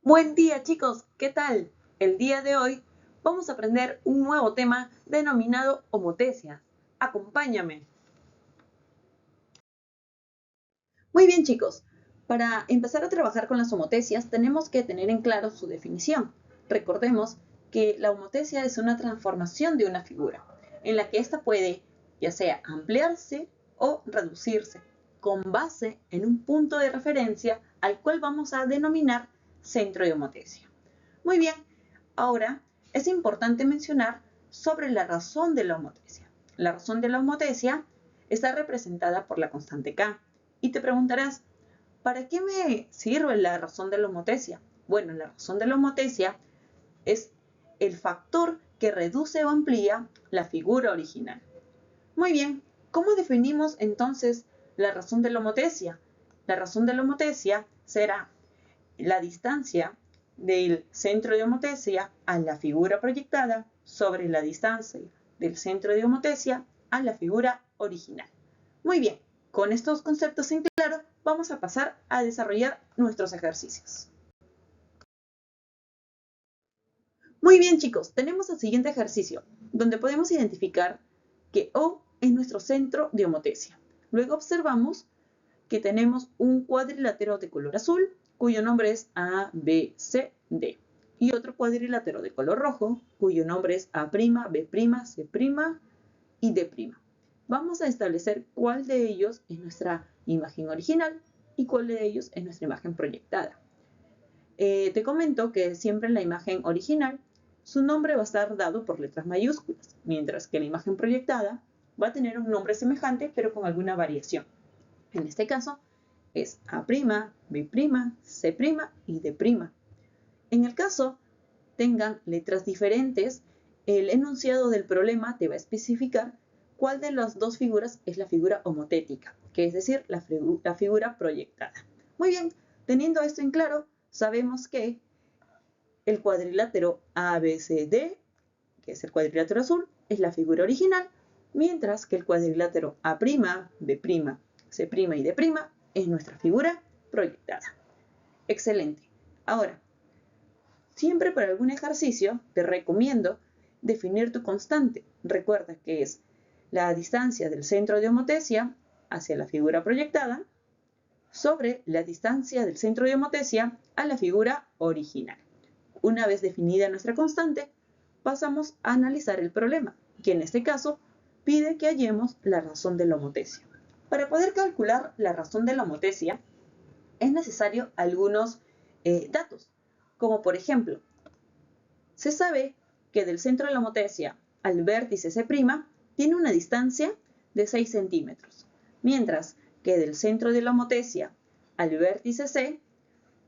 Buen día, chicos, ¿qué tal? El día de hoy vamos a aprender un nuevo tema denominado homotecias. Acompáñame. Muy bien, chicos. Para empezar a trabajar con las homotecias tenemos que tener en claro su definición. Recordemos que la homotecia es una transformación de una figura, en la que ésta puede ya sea ampliarse o reducirse, con base en un punto de referencia al cual vamos a denominar centro de homotecia. Muy bien, ahora es importante mencionar sobre la razón de la homotecia. La razón de la homotecia está representada por la constante K. Y te preguntarás, ¿para qué me sirve la razón de la homotecia? Bueno, la razón de la homotecia es el factor que reduce o amplía la figura original. Muy bien, ¿cómo definimos entonces la razón de la homotecia? La razón de la homotecia será la distancia del centro de homotecia a la figura proyectada sobre la distancia del centro de homotecia a la figura original. Muy bien, con estos conceptos en claro, vamos a pasar a desarrollar nuestros ejercicios. Muy bien, chicos, tenemos el siguiente ejercicio, donde podemos identificar que O es nuestro centro de homotecia. Luego observamos que tenemos un cuadrilátero de color azul, cuyo nombre es A, B, C, D. Y otro cuadrilátero de color rojo, cuyo nombre es A', B', C' y D'. Vamos a establecer cuál de ellos es nuestra imagen original y cuál de ellos es nuestra imagen proyectada. Te comento que siempre en la imagen original su nombre va a estar dado por letras mayúsculas, mientras que la imagen proyectada va a tener un nombre semejante pero con alguna variación. En este caso es A', B', C' y D'. En el caso tengan letras diferentes, el enunciado del problema te va a especificar cuál de las dos figuras es la figura homotética, que es decir, la figura proyectada. Muy bien, teniendo esto en claro, sabemos que el cuadrilátero ABCD, que es el cuadrilátero azul, es la figura original, mientras que el cuadrilátero A', B', C' y D' es nuestra figura proyectada. Excelente. Ahora, siempre para algún ejercicio te recomiendo definir tu constante. Recuerda que es la distancia del centro de homotecia hacia la figura proyectada sobre la distancia del centro de homotecia a la figura original. Una vez definida nuestra constante, pasamos a analizar el problema, que en este caso pide que hallemos la razón de la homotecia. Para poder calcular la razón de la homotecia, es necesario algunos datos, como por ejemplo, se sabe que del centro de la homotecia al vértice C' tiene una distancia de 6 centímetros, mientras que del centro de la homotecia al vértice C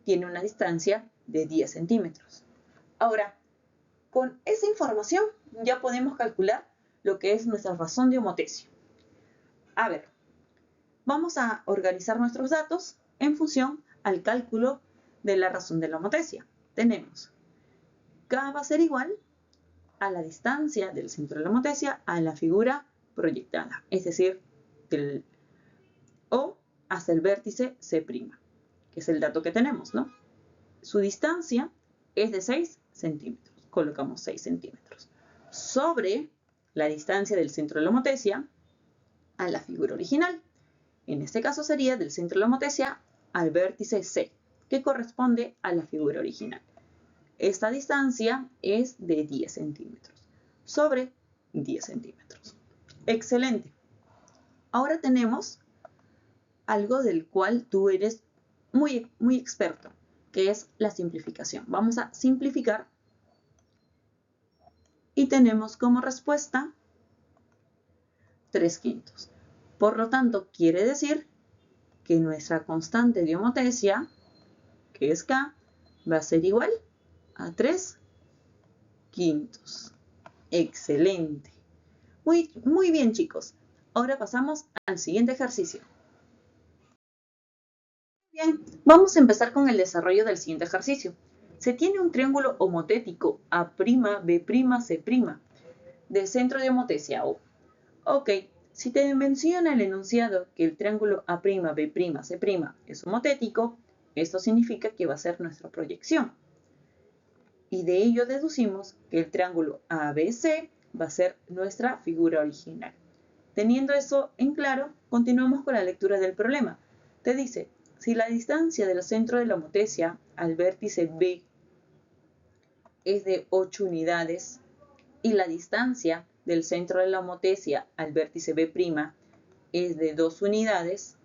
tiene una distancia de 10 centímetros. Ahora, con esa información ya podemos calcular lo que es nuestra razón de homotecia. A ver, vamos a organizar nuestros datos en función al cálculo de la razón de la homotecia. Tenemos K va a ser igual a la distancia del centro de la homotecia a la figura proyectada, es decir, del O hasta el vértice C', que es el dato que tenemos, ¿no? Su distancia es de 6 centímetros. Colocamos 6 centímetros sobre la distancia del centro de la homotecia a la figura original. En este caso sería del centro de la homotecia al vértice C, que corresponde a la figura original. Esta distancia es de 10 centímetros sobre 10 centímetros. Excelente. Ahora tenemos algo del cual tú eres muy experto, que es la simplificación. Vamos a simplificar y tenemos como respuesta 3/5. Por lo tanto, quiere decir que nuestra constante de homotecia, que es K, va a ser igual a 3/5. Excelente. Muy bien, chicos. Ahora pasamos al siguiente ejercicio. Bien, vamos a empezar con el desarrollo del siguiente ejercicio. Se tiene un triángulo homotético A', B', C', de centro de homotecia O. Ok, si te menciona el enunciado que el triángulo A', B', C' es homotético, esto significa que va a ser nuestra proyección. Y de ello deducimos que el triángulo ABC va a ser nuestra figura original. Teniendo eso en claro, continuamos con la lectura del problema. Te dice, si la distancia del centro de la homotesia al vértice B es de 8 unidades y la distancia del centro de la homotesia al vértice B' es de 2 unidades,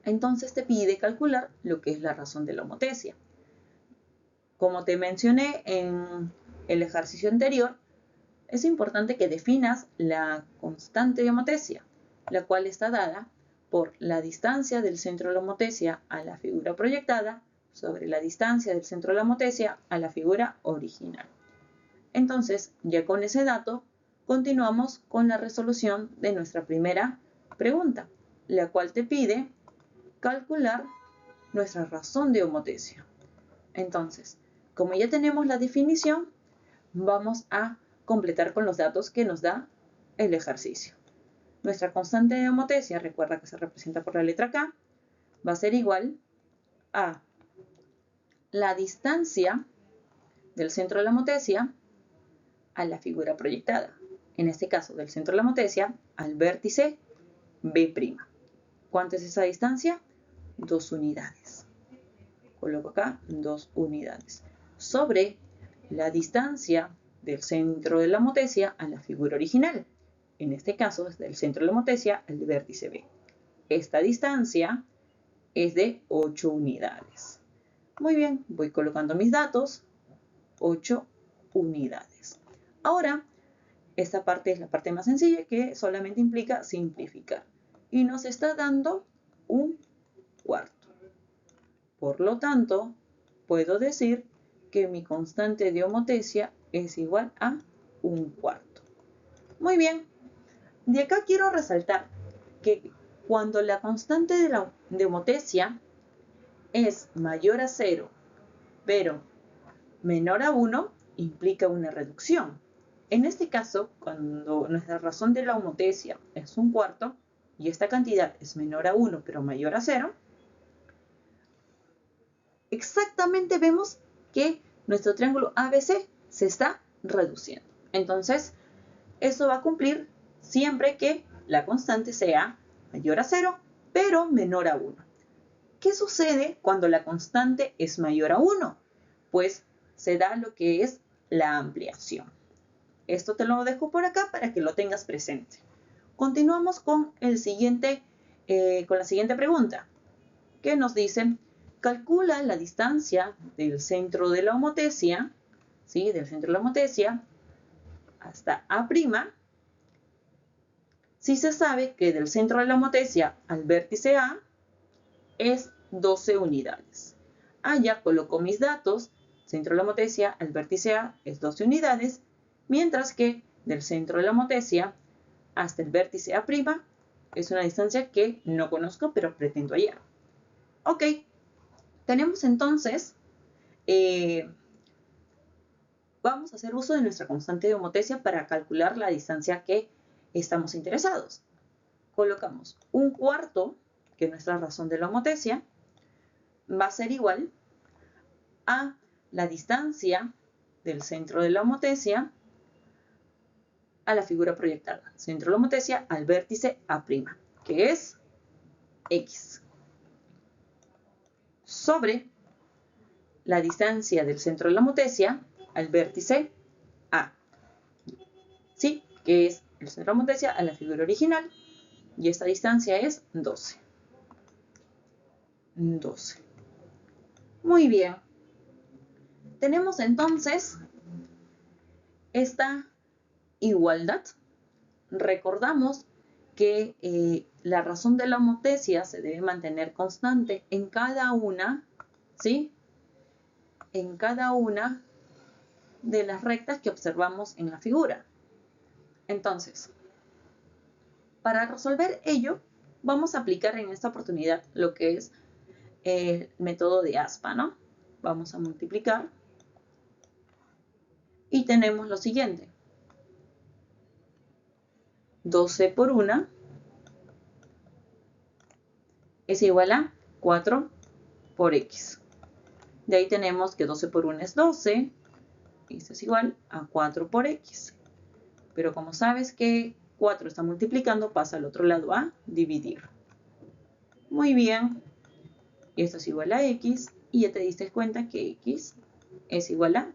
entonces te pide calcular lo que es la razón de la homotesia. Como te mencioné en el ejercicio anterior, es importante que definas la constante de homotesia, la cual está dada por la distancia del centro de la homotesia a la figura proyectada sobre la distancia del centro de la homotesia a la figura original. Entonces, ya con ese dato, continuamos con la resolución de nuestra primera pregunta, la cual te pide calcular nuestra razón de homotesia. Entonces, como ya tenemos la definición, vamos a completar con los datos que nos da el ejercicio. Nuestra constante de homotesia, recuerda que se representa por la letra K, va a ser igual a la distancia del centro de la homotesia a la figura proyectada. En este caso, del centro de la homotesia al vértice B'. ¿Cuánto es esa distancia? 2 unidades. Coloco acá 2 unidades. Sobre la distancia del centro de la homotesia a la figura original. En este caso, es del centro de la homotesia al vértice B. Esta distancia es de 8 unidades. Muy bien, voy colocando mis datos. 8 unidades. Ahora, esta parte es la parte más sencilla que solamente implica simplificar. Y nos está dando un cuarto. Por lo tanto, puedo decir que mi constante de homotesia es igual a un cuarto. Muy bien. De acá quiero resaltar que cuando la constante de homotesia es mayor a 0, pero menor a 1, implica una reducción. En este caso, cuando nuestra razón de la homotesia es un cuarto y esta cantidad es menor a 1 pero mayor a 0, exactamente vemos que nuestro triángulo ABC se está reduciendo. Entonces, eso va a cumplir siempre que la constante sea mayor a 0 pero menor a 1. ¿Qué sucede cuando la constante es mayor a 1? Pues se da lo que es la ampliación. Esto te lo dejo por acá para que lo tengas presente. Continuamos con la siguiente pregunta, que nos dice, calcula la distancia del centro de la homotesia, ¿sí? Del centro de la homotesia hasta A', si se sabe que del centro de la homotesia al vértice A es 12 unidades. Ya coloco mis datos. Centro de la homotesia al vértice A es 12 unidades, mientras que del centro de la homotesia hasta el vértice A' es una distancia que no conozco, pero pretendo hallar. Ok, tenemos entonces, vamos a hacer uso de nuestra constante de homotesia para calcular la distancia que estamos interesados. Colocamos un cuarto, que es nuestra razón de la homotesia, va a ser igual a la distancia del centro de la homotesia a la figura proyectada. Centro de la homotesia al vértice A', que es X. Sobre la distancia del centro de la homotesia al vértice A. ¿Sí? Que es el centro de la homotesia a la figura original. Y esta distancia es 12. 12. Muy bien. Tenemos entonces esta igualdad. Recordamos que la razón de la homotesia se debe mantener constante en cada una, ¿sí? En cada una de las rectas que observamos en la figura. Entonces, para resolver ello, vamos a aplicar en esta oportunidad lo que es el método de aspa, ¿no? Vamos a multiplicar y tenemos lo siguiente. 12 por 1 es igual a 4 por X. De ahí tenemos que 12 por 1 es 12, Esto es igual a 4 por x. Pero como sabes que 4 está multiplicando, pasa al otro lado a dividir. Muy bien. Esto es igual a x. Y ya te diste cuenta que x es igual a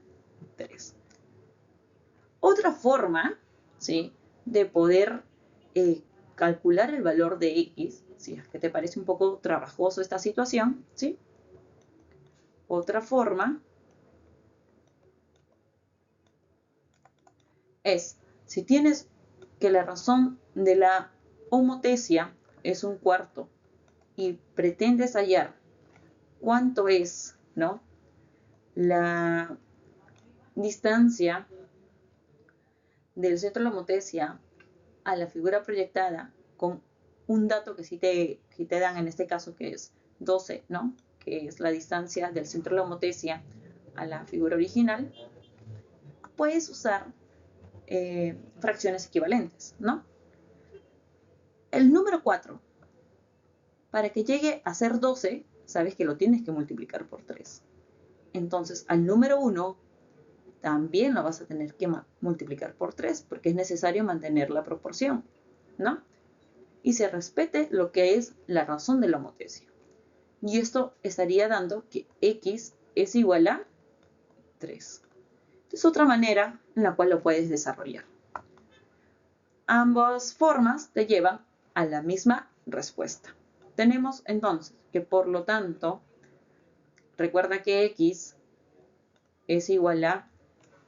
3. Otra forma, ¿sí?, de poder calcular el valor de x, si es que te parece un poco trabajoso esta situación, ¿sí? Otra forma es, si tienes que la razón de la homotesia es 1/4 y pretendes hallar cuánto es, ¿no?, la distancia del centro de la homotesia a la figura proyectada con un dato que sí te dan en este caso, que es 12, ¿no?, que es la distancia del centro de la homotesia a la figura original, puedes usar fracciones equivalentes, ¿no? El número 4, para que llegue a ser 12, sabes que lo tienes que multiplicar por 3. Entonces, al número 1 también lo vas a tener que multiplicar por 3, porque es necesario mantener la proporción, ¿no? Y se respete lo que es la razón de la homotesia. Y esto estaría dando que x es igual a 3. Es otra manera en la cual lo puedes desarrollar. Ambas formas te llevan a la misma respuesta. Tenemos entonces que, por lo tanto, recuerda que x es igual a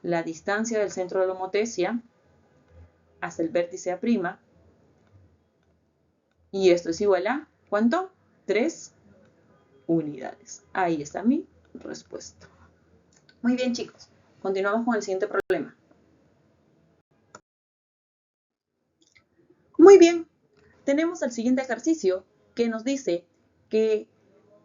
la distancia del centro de la homotesia hasta el vértice A', y esto es igual a, ¿cuánto? 3 unidades. Ahí está mi respuesta. Muy bien, chicos. Continuamos con el siguiente problema. Muy bien. Tenemos el siguiente ejercicio que nos dice que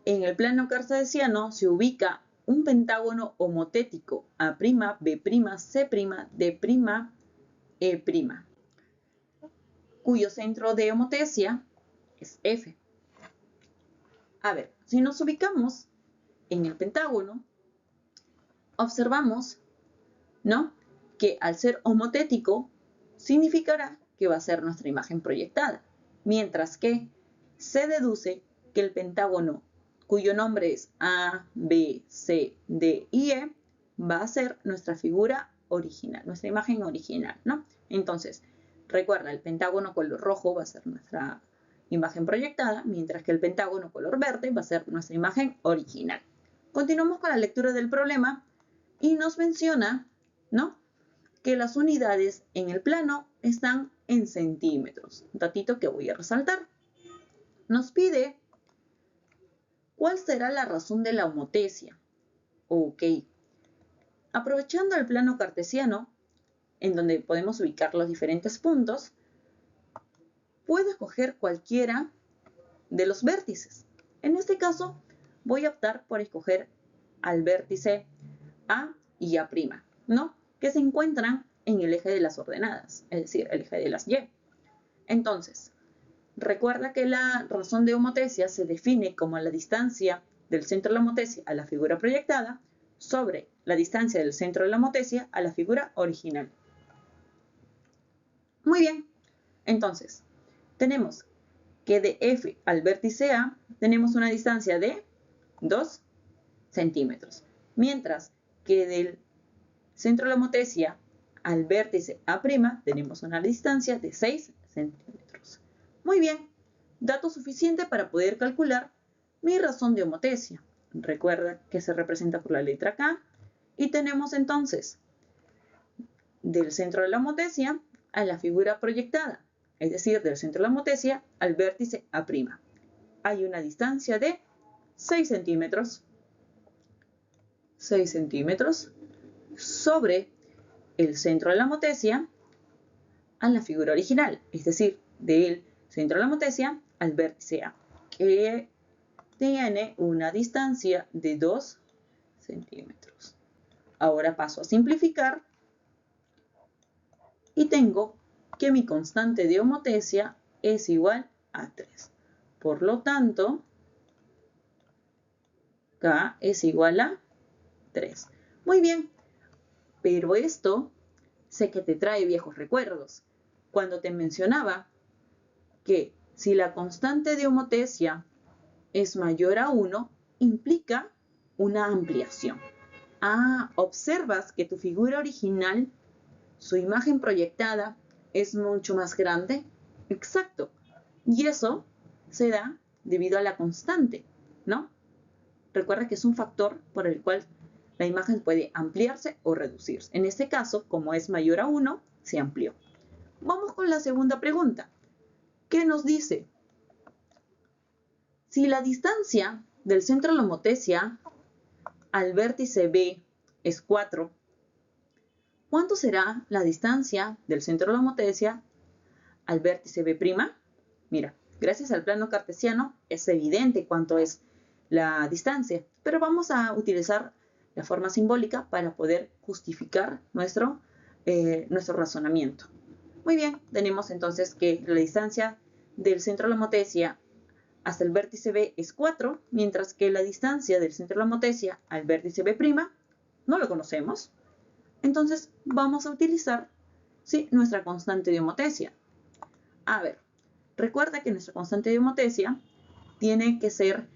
en el plano cartesiano se ubica un pentágono homotético A', B', C', D', E', cuyo centro de homotesia es F. A ver, si nos ubicamos en el pentágono, observamos, ¿no?, que al ser homotético significará que va a ser nuestra imagen proyectada, mientras que se deduce que el pentágono cuyo nombre es A, B, C, D y E va a ser nuestra figura original, nuestra imagen original, ¿no? Entonces, recuerda, el pentágono color rojo va a ser nuestra imagen proyectada, mientras que el pentágono color verde va a ser nuestra imagen original. Continuamos con la lectura del problema y nos menciona, ¿no?, que las unidades en el plano están en centímetros. Un datito que voy a resaltar. Nos pide cuál será la razón de la homotesia. Ok. Aprovechando el plano cartesiano, en donde podemos ubicar los diferentes puntos, puedo escoger cualquiera de los vértices. En este caso, voy a optar por escoger al vértice A y A', ¿no?, que se encuentran en el eje de las ordenadas, es decir, el eje de las Y. Entonces, recuerda que la razón de homotesia se define como la distancia del centro de la homotesia a la figura proyectada sobre la distancia del centro de la homotesia a la figura original. Muy bien, entonces, tenemos que de F al vértice A tenemos una distancia de 2 centímetros, mientras que del centro de la homotesia al vértice A' tenemos una distancia de 6 centímetros. Muy bien, dato suficiente para poder calcular mi razón de homotesia. Recuerda que se representa por la letra K y tenemos entonces del centro de la homotesia a la figura proyectada, es decir, del centro de la homotesia al vértice A'. Hay una distancia de 6 centímetros. 6 centímetros sobre el centro de la homotesia a la figura original, es decir, del centro de la homotesia al vértice A, que tiene una distancia de 2 centímetros. Ahora paso a simplificar y tengo que mi constante de homotesia es igual a 3. Por lo tanto, K es igual a 3. Muy bien. Pero esto sé que te trae viejos recuerdos. Cuando te mencionaba que si la constante de homotesia es mayor a 1, implica una ampliación. Ah, observas que tu figura original, su imagen proyectada, es mucho más grande. Exacto. Y eso se da debido a la constante, ¿no? Recuerda que es un factor por el cual la imagen puede ampliarse o reducirse. En este caso, como es mayor a 1, se amplió. Vamos con la segunda pregunta. ¿Qué nos dice? Si la distancia del centro de la homotesia al vértice B es 4, ¿cuánto será la distancia del centro de la homotesia al vértice B'? Mira, gracias al plano cartesiano es evidente cuánto es la distancia, pero vamos a utilizar la forma simbólica para poder justificar nuestro razonamiento. Muy bien, tenemos entonces que la distancia del centro de la homotesia hasta el vértice B es 4, mientras que la distancia del centro de la homotesia al vértice B' no lo conocemos. Entonces vamos a utilizar, ¿sí?, nuestra constante de homotesia. A ver, recuerda que nuestra constante de homotesia tiene que ser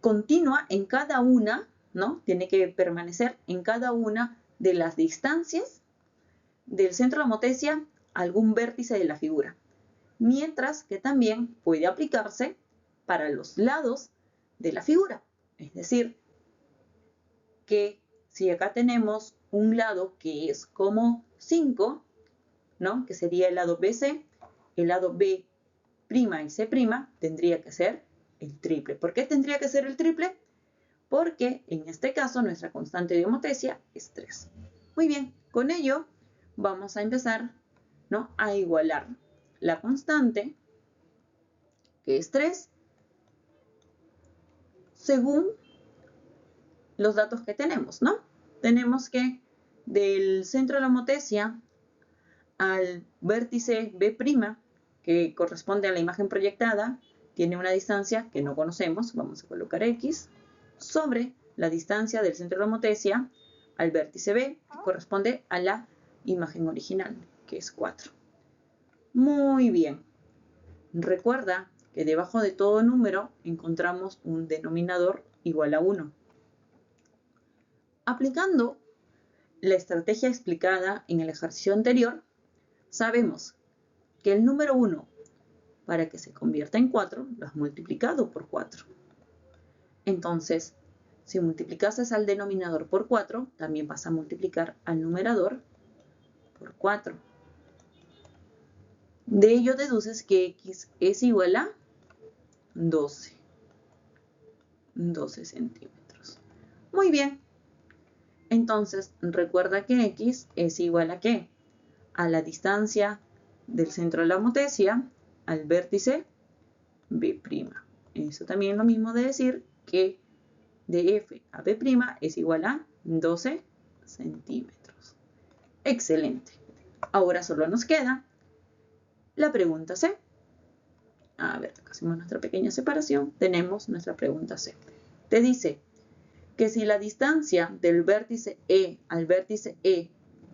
continua en cada una, ¿no? Tiene que permanecer en cada una de las distancias del centro de la homotesia a algún vértice de la figura. Mientras que también puede aplicarse para los lados de la figura. Es decir, que si acá tenemos un lado que es como 5, ¿no?, que sería el lado BC, el lado B' y C' tendría que ser el triple. ¿Por qué tendría que ser el triple? Porque en este caso nuestra constante de homotesia es 3. Muy bien, con ello vamos a empezar, ¿no?, a igualar la constante, que es 3, según los datos que tenemos, ¿no? Tenemos que del centro de la homotesia al vértice B', que corresponde a la imagen proyectada, tiene una distancia que no conocemos, vamos a colocar X, sobre la distancia del centro de la homotesia al vértice B, que corresponde a la imagen original, que es 4. Muy bien. Recuerda que debajo de todo número encontramos un denominador igual a 1. Aplicando la estrategia explicada en el ejercicio anterior, sabemos que el número 1, para que se convierta en 4, lo has multiplicado por 4. Entonces, si multiplicases al denominador por 4, también vas a multiplicar al numerador por 4. De ello deduces que X es igual a 12 centímetros. Muy bien. Entonces, recuerda que X es igual a ¿qué? A la distancia del centro de la homotesia al vértice B'. Eso también es lo mismo de decir que de F a B' es igual a 12 centímetros. Excelente. Ahora solo nos queda la pregunta C. A ver, acá hacemos nuestra pequeña separación. Tenemos nuestra pregunta C. Te dice que si la distancia del vértice E al vértice E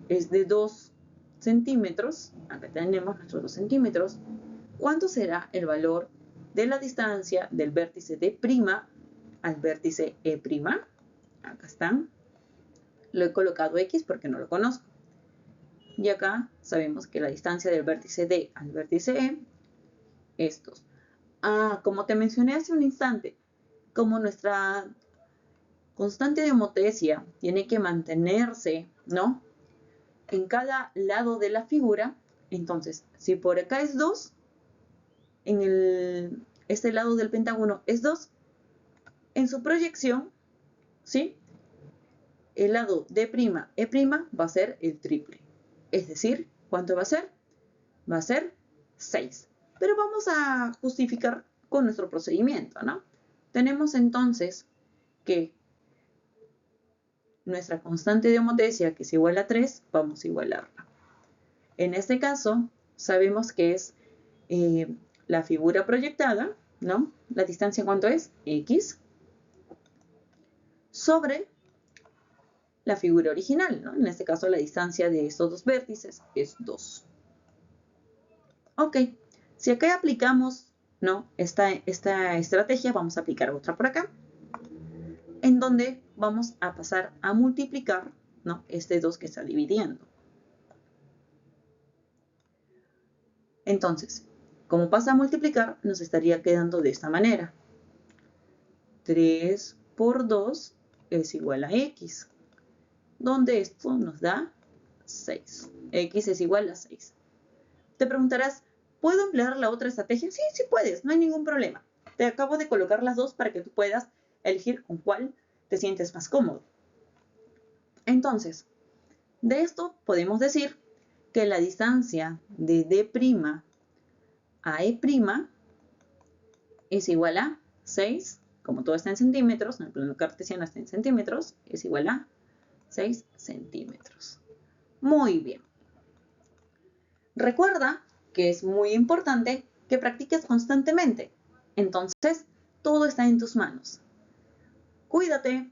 es de 2 centímetros, acá tenemos nuestros 2 centímetros, ¿cuánto será el valor de la distancia del vértice D' al vértice E'? Acá están. Lo he colocado X porque no lo conozco. Y acá sabemos que la distancia del vértice D al vértice E es 2. Ah, como te mencioné hace un instante, como nuestra constante de homotesia tiene que mantenerse, ¿no?, en cada lado de la figura, entonces, si por acá es 2, en este lado del pentágono es 2, en su proyección, ¿sí?, el lado D', E' va a ser el triple. Es decir, ¿cuánto va a ser? Va a ser 6. Pero vamos a justificar con nuestro procedimiento, ¿no? Tenemos entonces que nuestra constante de homotesia, que es igual a 3, vamos a igualarla. En este caso, sabemos que es la figura proyectada, ¿no? La distancia, ¿cuánto es? X, sobre la figura original, ¿no? En este caso, la distancia de estos dos vértices es 2. Ok, si acá aplicamos, ¿no? esta estrategia, vamos a aplicar otra por acá, en donde vamos a pasar a multiplicar, ¿no? Este 2 que está dividiendo. Entonces, como pasa a multiplicar, nos estaría quedando de esta manera. 3 por 2 es igual a x, donde esto nos da 6. X es igual a 6. Te preguntarás, ¿puedo emplear la otra estrategia? Sí, sí puedes, no hay ningún problema. Te acabo de colocar las dos para que tú puedas elegir con cuál te sientes más cómodo. Entonces, de esto podemos decir que la distancia de D' a E' es igual a 6, como todo está en centímetros, en el plano cartesiano está en centímetros, es igual a 6 centímetros. Muy bien. Recuerda que es muy importante que practiques constantemente. Entonces, todo está en tus manos. Cuídate.